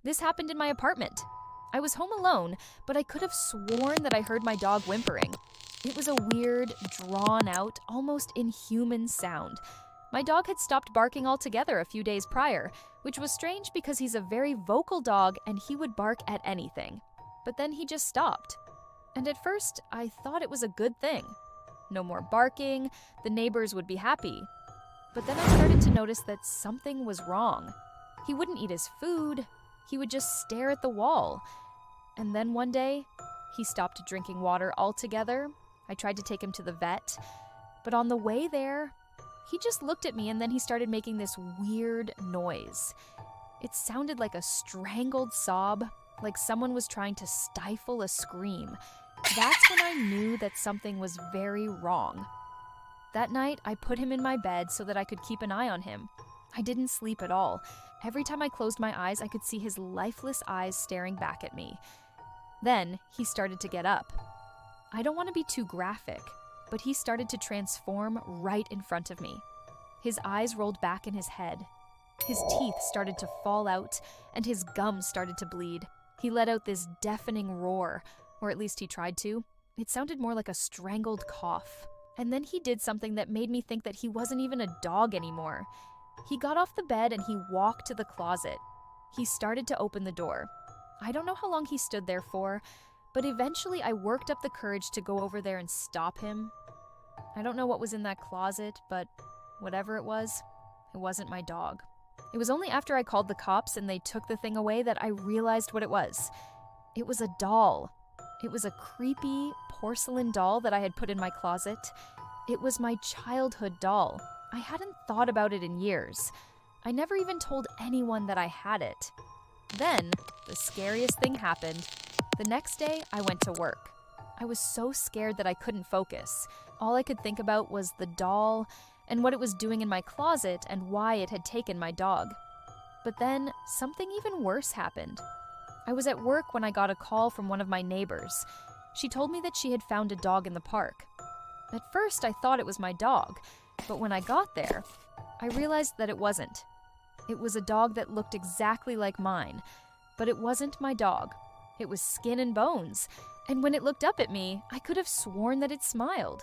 This happened in my apartment. I was home alone, but I could have sworn that I heard my dog whimpering. It was a weird, drawn-out, almost inhuman sound. My dog had stopped barking altogether a few days prior, which was strange because he's a very vocal dog and he would bark at anything. But then he just stopped. And at first, I thought it was a good thing. No more barking, the neighbors would be happy. But then I started to notice that something was wrong. He wouldn't eat his food. He would just stare at the wall. And then one day, he stopped drinking water altogether. I tried to take him to the vet. But on the way there, he just looked at me and then he started making this weird noise. It sounded like a strangled sob, like someone was trying to stifle a scream. That's when I knew that something was very wrong. That night, I put him in my bed so that I could keep an eye on him. I didn't sleep at all. Every time I closed my eyes, I could see his lifeless eyes staring back at me. Then, he started to get up. I don't want to be too graphic, but he started to transform right in front of me. His eyes rolled back in his head. His teeth started to fall out, and his gums started to bleed. He let out this deafening roar, or at least he tried to. It sounded more like a strangled cough. And then he did something that made me think that he wasn't even a dog anymore. He got off the bed and he walked to the closet. He started to open the door. I don't know how long he stood there for, but eventually I worked up the courage to go over there and stop him. I don't know what was in that closet, but whatever it wasn't my dog. It was only after I called the cops and they took the thing away that I realized what it was. It was a doll. It was a creepy porcelain doll that I had put in my closet. It was my childhood doll. I hadn't thought about it in years. I never even told anyone that I had it. Then, the scariest thing happened. The next day, I went to work. I was so scared that I couldn't focus. All I could think about was the doll and what it was doing in my closet and why it had taken my dog. But then, something even worse happened. I was at work when I got a call from one of my neighbors. She told me that she had found a dog in the park. At first, I thought it was my dog, but when I got there, I realized that it wasn't. It was a dog that looked exactly like mine, but it wasn't my dog. It was skin and bones, and when it looked up at me, I could have sworn that it smiled.